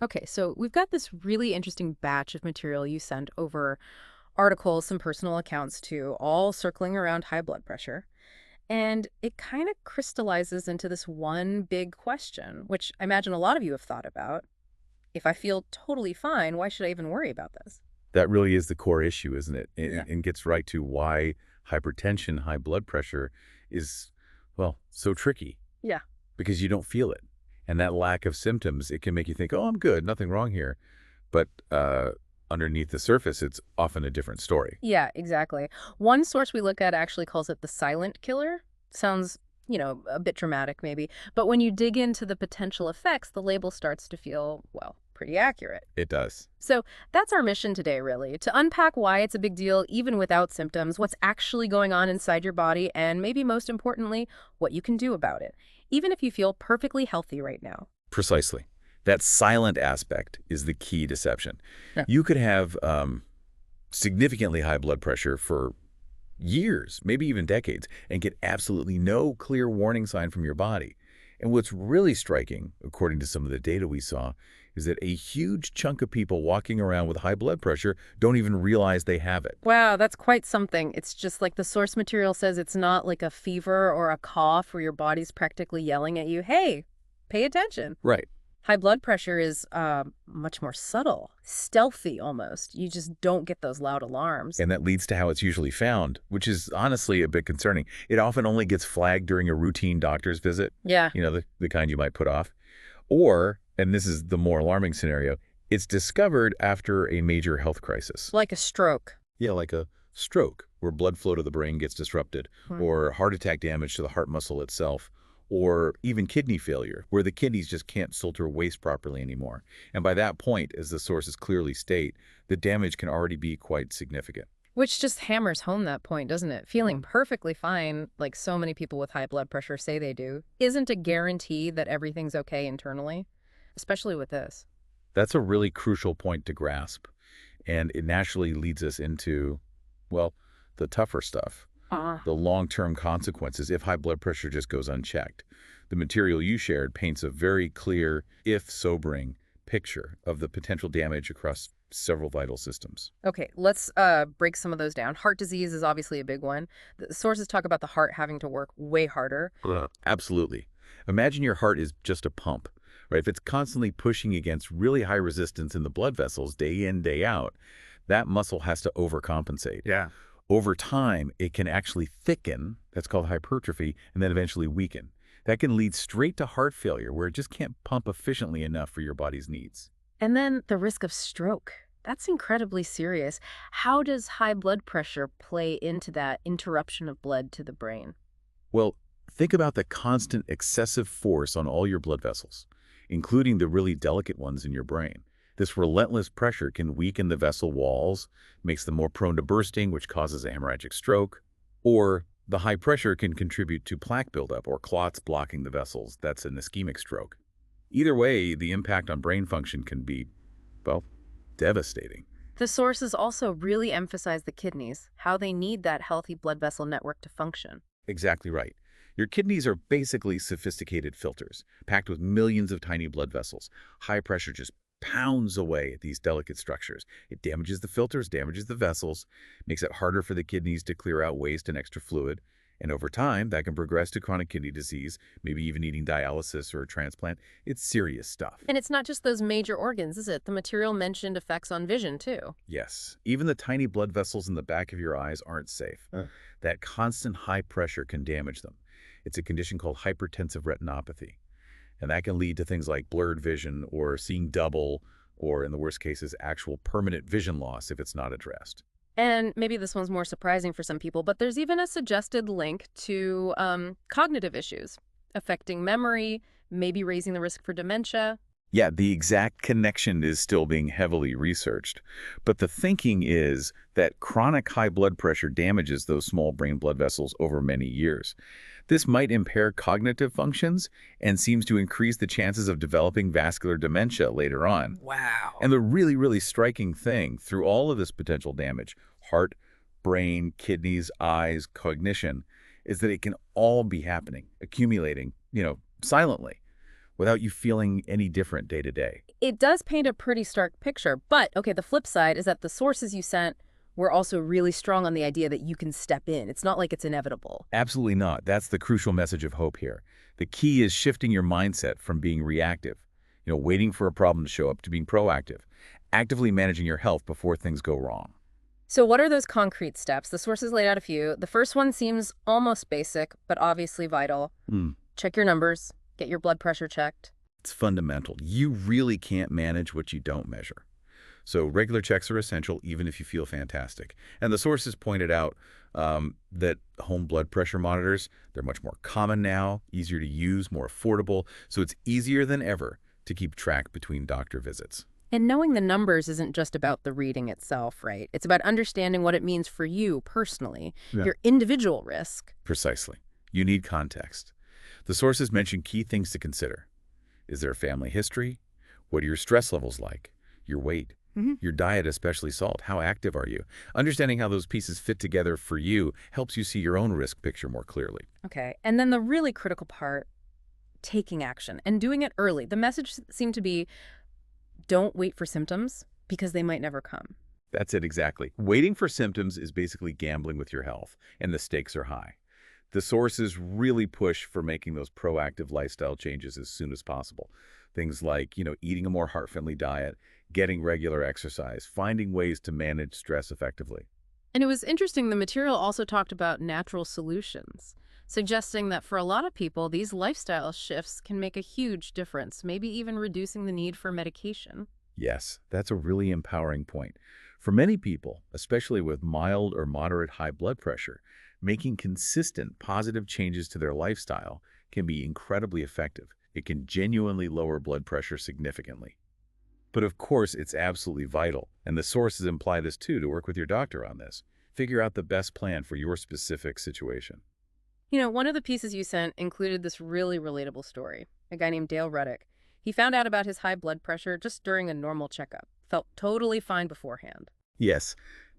Okay, so we've got this really interesting batch of material you sent over articles, some personal accounts too, all circling around high blood pressure. And it kind of crystallizes into this one big question, which I imagine a lot of you have thought about. If I feel totally fine, why should I even worry about this? That really is the core issue, isn't it? Yeah. And gets right to why hypertension, high blood pressure is, well, so tricky Yeah. because you don't feel it. And that lack of symptoms, it can make you think, oh, I'm good, nothing wrong here. But underneath the surface, it's often a different story. Yeah, exactly. One source we look at actually calls it the silent killer. Sounds, a bit dramatic maybe. But when you dig into the potential effects, the label starts to feel, well, pretty accurate. It does. So that's our mission today, really, to unpack why it's a big deal even without symptoms, what's actually going on inside your body, and maybe most importantly, what you can do about it, even if you feel perfectly healthy right now. Precisely. That silent aspect is the key deception. Yeah. You could have significantly high blood pressure for years, maybe even decades, and get absolutely no clear warning sign from your body. And what's really striking, according to some of the data we saw, is that a huge chunk of people walking around with high blood pressure don't even realize they have it. Wow, that's quite something. It's just like the source material says it's not like a fever or a cough where your body's practically yelling at you, hey, pay attention. Right. High blood pressure is much more subtle, stealthy almost. You just don't get those loud alarms. And that leads to how it's usually found, which is honestly a bit concerning. It often only gets flagged during a routine doctor's visit, Yeah. the kind you might put off. Or, and this is the more alarming scenario, it's discovered after a major health crisis. Like a stroke. Yeah, like a stroke, where blood flow to the brain gets disrupted, Hmm. or heart attack damage to the heart muscle itself, or even kidney failure, where the kidneys just can't filter waste properly anymore. And by that point, as the sources clearly state, the damage can already be quite significant. Which just hammers home that point, doesn't it? Feeling perfectly fine, like so many people with high blood pressure say they do, isn't a guarantee that everything's okay internally, especially with this. That's a really crucial point to grasp. And it naturally leads us into, well, the tougher stuff, the long-term consequences if high blood pressure just goes unchecked. The material you shared paints a very clear, if sobering, picture of the potential damage across several vital systems. Okay, let's break some of those down. Heart disease is obviously a big one. The sources talk about the heart having to work way harder. Absolutely. Imagine your heart is just a pump, right? If it's constantly pushing against really high resistance in the blood vessels day in, day out, that muscle has to overcompensate. Yeah. Over time, it can actually thicken, that's called hypertrophy, and then eventually weaken. That can lead straight to heart failure, where it just can't pump efficiently enough for your body's needs. And then the risk of stroke. That's incredibly serious. How does high blood pressure play into that interruption of blood to the brain? Well, think about the constant excessive force on all your blood vessels, including the really delicate ones in your brain. This relentless pressure can weaken the vessel walls, makes them more prone to bursting, which causes a hemorrhagic stroke, or the high pressure can contribute to plaque buildup or clots blocking the vessels. That's an ischemic stroke. Either way, the impact on brain function can be, well, devastating. The sources also really emphasize the kidneys, how they need that healthy blood vessel network to function. Exactly right. Your kidneys are basically sophisticated filters, packed with millions of tiny blood vessels. High pressure just pounds away at these delicate structures. It damages the filters, damages the vessels, makes it harder for the kidneys to clear out waste and extra fluid. And over time, that can progress to chronic kidney disease, maybe even needing dialysis or a transplant. It's serious stuff. And it's not just those major organs, is it? The material mentioned effects on vision, too. Yes, even the tiny blood vessels in the back of your eyes aren't safe. Uh. That constant high pressure can damage them. It's a condition called hypertensive retinopathy. And that can lead to things like blurred vision or seeing double, or in the worst cases, actual permanent vision loss if it's not addressed. And maybe this one's more surprising for some people, but there's even a suggested link to cognitive issues affecting memory, maybe raising the risk for dementia. Yeah, the exact connection is still being heavily researched. But the thinking is that chronic high blood pressure damages those small brain blood vessels over many years. This might impair cognitive functions and seems to increase the chances of developing vascular dementia later on. Wow. And the really striking thing through all of this potential damage, heart, brain, kidneys, eyes, cognition, is that it can all be happening, accumulating, silently, without you feeling any different day to day. It does paint a pretty stark picture, but okay, the flip side is that the sources you sent were also really strong on the idea that you can step in. It's not like it's inevitable. Absolutely not. That's the crucial message of hope here. The key is shifting your mindset from being reactive, waiting for a problem to show up, to being proactive, actively managing your health before things go wrong. So what are those concrete steps? The sources laid out a few. The first one seems almost basic, but obviously vital. Hmm. Check your numbers, get your blood pressure checked. It's fundamental. You really can't manage what you don't measure. So regular checks are essential, even if you feel fantastic. And the sources pointed out that home blood pressure monitors, they're much more common now, easier to use, more affordable. So it's easier than ever to keep track between doctor visits. And knowing the numbers isn't just about the reading itself, right? It's about understanding what it means for you personally, Yeah. your individual risk. Precisely. You need context. The sources mention key things to consider. Is there a family history? What are your stress levels like? Your weight? Your diet, especially salt. How active are you? Understanding how those pieces fit together for you helps you see your own risk picture more clearly. Okay. And then the really critical part, taking action and doing it early. The message seemed to be, don't wait for symptoms because they might never come. That's it exactly. Waiting for symptoms is basically gambling with your health, and the stakes are high. The sources really push for making those proactive lifestyle changes as soon as possible. Things like, eating a more heart-friendly diet, getting regular exercise, finding ways to manage stress effectively. And it was interesting, the material also talked about natural solutions, suggesting that for a lot of people, these lifestyle shifts can make a huge difference, maybe even reducing the need for medication. Yes, that's a really empowering point. For many people, especially with mild or moderate high blood pressure, making consistent positive changes to their lifestyle can be incredibly effective. It can genuinely lower blood pressure significantly. But of course, it's absolutely vital, and the sources imply this too, to work with your doctor on this. Figure out the best plan for your specific situation. One of the pieces you sent included this really relatable story. A guy named Dale Ruddock. He found out about his high blood pressure just during a normal checkup. Felt totally fine beforehand. Yes,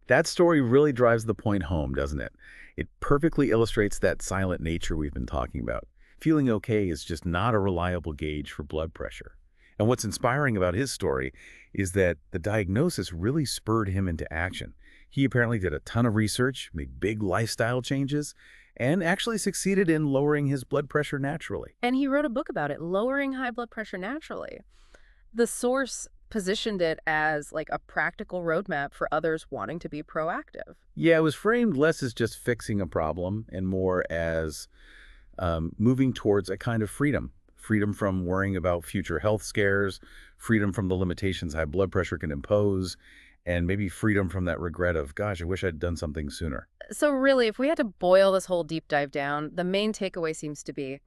that story really drives the point home, doesn't it? It perfectly illustrates that silent nature we've been talking about. Feeling okay is just not a reliable gauge for blood pressure. And what's inspiring about his story is that the diagnosis really spurred him into action. He apparently did a ton of research, made big lifestyle changes, and actually succeeded in lowering his blood pressure naturally. And he wrote a book about it, Lowering High Blood Pressure Naturally. The source positioned it as like a practical roadmap for others wanting to be proactive. Yeah, it was framed less as just fixing a problem and more as moving towards a kind of freedom. Freedom from worrying about future health scares, freedom from the limitations high blood pressure can impose, and maybe freedom from that regret of, gosh, I wish I'd done something sooner. So really, if we had to boil this whole deep dive down, the main takeaway seems to be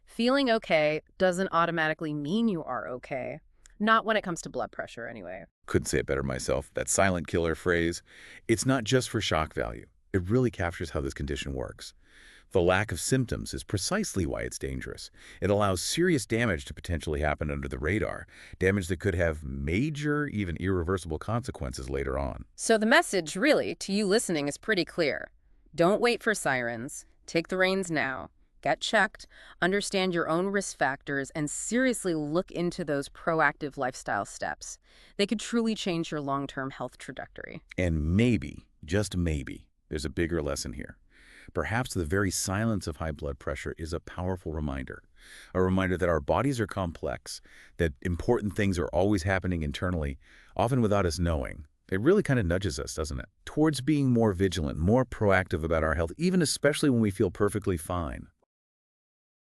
feeling okay doesn't automatically mean you are okay. Not when it comes to blood pressure, anyway. Couldn't say it better myself. That silent killer phrase, it's not just for shock value. It really captures how this condition works. The lack of symptoms is precisely why it's dangerous. It allows serious damage to potentially happen under the radar, damage that could have major, even irreversible consequences later on. So the message, really, to you listening is pretty clear. Don't wait for sirens. Take the reins now. Get checked, understand your own risk factors, and seriously look into those proactive lifestyle steps. They could truly change your long-term health trajectory. And maybe, just maybe, there's a bigger lesson here. Perhaps the very silence of high blood pressure is a powerful reminder. A reminder that our bodies are complex, that important things are always happening internally, often without us knowing. It really kind of nudges us, doesn't it? Towards being more vigilant, more proactive about our health, even especially when we feel perfectly fine.